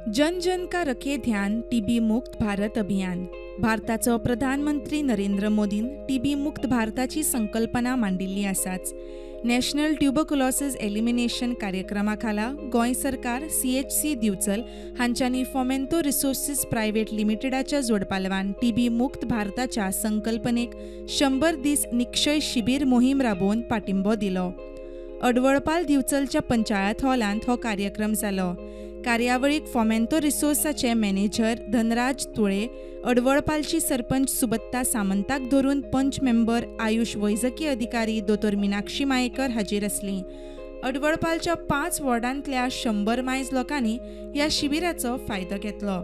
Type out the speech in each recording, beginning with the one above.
जन जन का रखे ध्यान टीबी मुक्त भारत अभियान. भारताचो प्रधानमंत्री नरेंद्र मोदीन टीबी मुक्त भारताची संकल्पना मांडिल्ली आसाच. नॅशनल ट्युबरकुलोसिस एलिमिनेशन कार्यक्रमा खाला गोंय सरकार CHC दिवचल हांच्यांनी फोमेंतो रिसोर्सीस प्रायव्हेट लिमिटेडाच्या जोडपालवान टीबी मुक्त भारताच्या संकल्पनेक 100 दीस निक्षय शिबीर मोहीम राबोवन पाठिंबो दिलो. अडवळपाल दिवचलच्या पंचायत हॉलांत हो कार्यक्रम जालो. कार्यावळीक फोमेंतो रिसोर्साचे मॅनेजर धनराज तुळे, अडवळपालची सरपंच सुबत्ता सामंताक धरून पंच मेंबर आयुष वैजकी अधिकारी दोतोर मिनाक्षी मायेकर हाजीर आसलीं. अडवळपालच्या 5 वॉर्डांतल्या 100 मायज लोकांनी ह्या शिबिराचो फायदो घेतलो.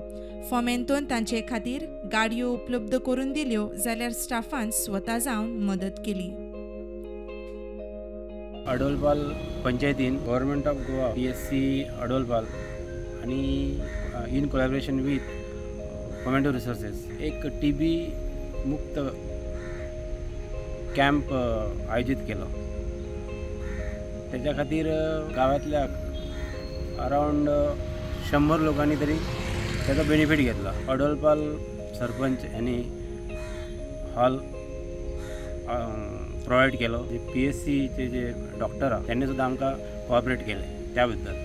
फोमेंतोन तांचे खातीर गाडयो उपलब्ध करून दिल्यो जाल्यार स्टाफान स्वता जावन मदत केली. अडवळपाल पंचायतीन गव्हर्नमेंट ऑफ गोवा PSC अडवळपाल आणि इन कोलॅबोरेशन विथ फोमेंटो रिसोर्सेस एक TB मुक्त कॅम्प आयोजित केलो. त्याच्या खातीर गावातल्या अराउंड 100 लोकांनी तरी त्याचा बेनिफिट घेतला. अडवळपाल सरपंच यांनी हॉल प्रोवाईड केलो. जे PSCचे जे डॉक्टर आहात त्यांनी सुद्धा आमकां कोऑपरेट केले त्याबद्दल,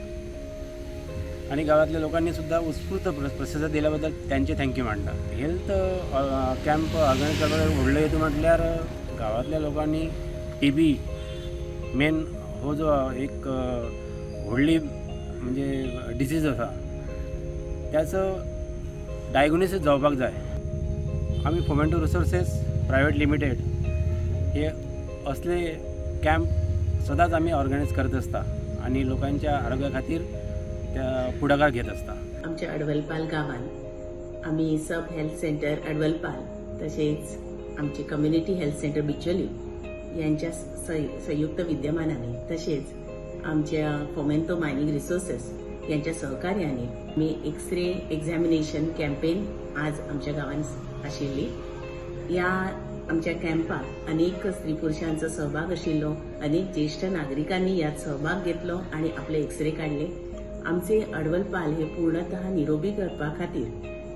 आणि गावातल्या लोकांनी सुद्धा उत्स्फूर्त प्रतिसाद दिल्याबद्दल त्यांचे थँक्यू मांडटा. हेल्थ कॅम्प ऑर्गनायज करपाक व्हडलो हेतू म्हटल्यार गावातल्या लोकांनी TB मेन हो जो एक व्हडली म्हणजे डिसीज आसा त्याचं डायग्नोसिस जावपाक जाय. आमी फोमेंटो रिसोर्सेस प्रायव्हेट लिमिटेड हे असले कॅम्प सदांच आम्ही ऑर्गनायज करत असता आणि लोकांच्या आरोग्या खातीर त्या पुढाकार घेत असता. आमच्या अडवळपाल गावात आम्ही सब हेल्थ सेंटर अडवळपाल तसेच आमचे कम्युनिटी हेल्थ सेंटर बिचोली यांच्या संयुक्त विद्यमानाने तसेच आमच्या फोमेंतो मायनिंग रिसोर्सेस यांच्या सहकार्याने मी एक्सरे एक्झामिनेशन कॅम्पेन आज आमच्या गावात आशिल्ली. या आमच्या कॅम्पात अनेक स्त्री पुरुषांचा सहभाग आशिल्लो. अनेक ज्येष्ठ नागरिकांनी यात सहभाग घेतलो आणि आपले एक्सरे काढले. आमचे अडवळपाल हे पूर्णतः निरोगी करपा खातीर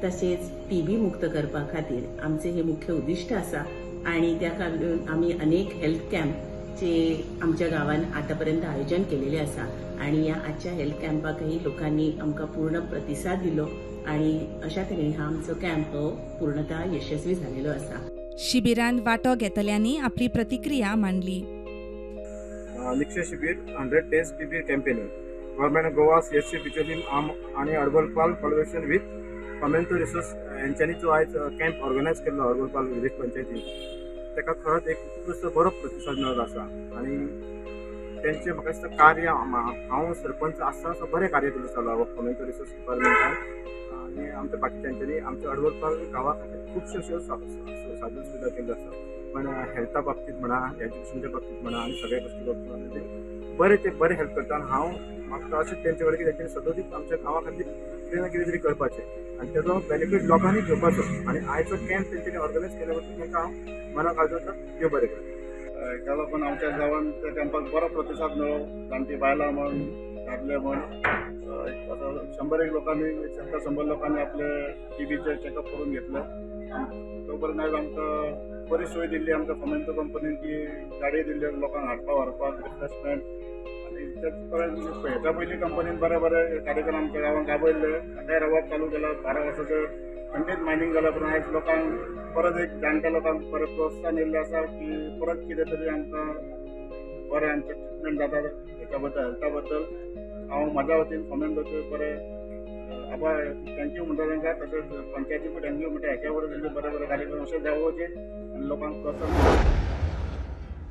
तसेच TB मुक्त करपा खातीर आमचे हे मुख्य उद्दिष्ट आसा आणि त्या खातीर आम्ही अनेक हेल्थ कॅम्पचे आमच्या गावान आतापर्यंत आयोजन केलेले आसा आणि या आजच्या हेल्थ कॅम्पाकही लोकांनी आमकां पूर्ण प्रतिसाद दिलो आणि अशा तरेन हा आमचो कॅम्प पूर्णतः यशस्वी झालेलो आसा. शिबिरांत वांटो घेतल्यांनी आपली प्रतिक्रिया मांडली. निक्षय शिबीर 100 days TB campaign government of Goa CHC Bicholim आणि अडवळपाल कोलॅबोरेशन विथ फोमेंतो रिसोर्स यांच्यानी जो आयज कॅम्प ऑर्गनायज केल्लो अडवळपाल विलेज पंचायतीन ताका खरोच एक उत्कृश्ट बरो प्रतिसाद मेळ्ळो आसा आणि त्यांचे म्हाका दिसता कार्य हांव सरपंच आसता बरें कार्य केल्लो आसा फोमेंतो रिसोर्स डिपार्टमेंटान आणि आमच्या बाकीच्यांनी आमच्या अडवळपाल गांवा खातीर खुबश्यो अश्यो साधन सुविधा केल्ल्यो आसा. पण हेल्था बाबतींत म्हणा, एज्युकेशनच्या बाबतींत म्हणा आणि सगळ्या गोष्टी बाबतींत ते बरे हेल्प करता. आणि हांव म्हाका अशेंच तेंचे कडेन कितें सदोदीत आमच्या गांवा खातीर कितें ना कितें तरी करपाचें आणि तेजो बेनिफीट लोकांनी घेवपाचो. आणि आयचो कॅम्प तेंच्यांनी ऑर्गनायज केल्या बद्दल तांकां हांव मनाक घालता देव बरें करूं. त्या लागून आमच्या गांवांत त्या कॅम्पाक बरो प्रतिसाद मेळ्ळो. जाणटी बायलां म्हण दादले म्हण 100 लोकांनी 100 लोकांनी आपले TBचे चॅकअप करून घेतले. तो पर्यंत आयज आमकां बरी सोय दिल्ली आमच्या फोमेंतो कंपनीन की गाडयो दिल्ल्यो लोकांक हाडपाक व्हरपाक रिफ्रेशमेंट. आणि तेच पर्यंत हेच्या पयलीं कंपनीन बरे कार्यक्रम आमच्या गांवांत राबयल्ले. आतां रवाब चालू केला 12 वर्साचो खंडीत मायनिंग जाल्या पण आयज लोकांक परत एक जाणट्या लोकांक परत प्रोत्साहन येयल्लें आसा की परत कितें तरी आमकां बरें आमचें ट्रिटमेंट जाता हेच्या बद्दल हेल्था बद्दल हांव म्हाज्या वतीन फोमेंतोचे बरें आभार थँक्यू म्हणटा तांकां. तशेंच पंचायतीकूय थँक्यू म्हणटा हेच्या बरोबर बरे कार्यक्रम अशें जावचे आनी लोकांक प्रोत्साहन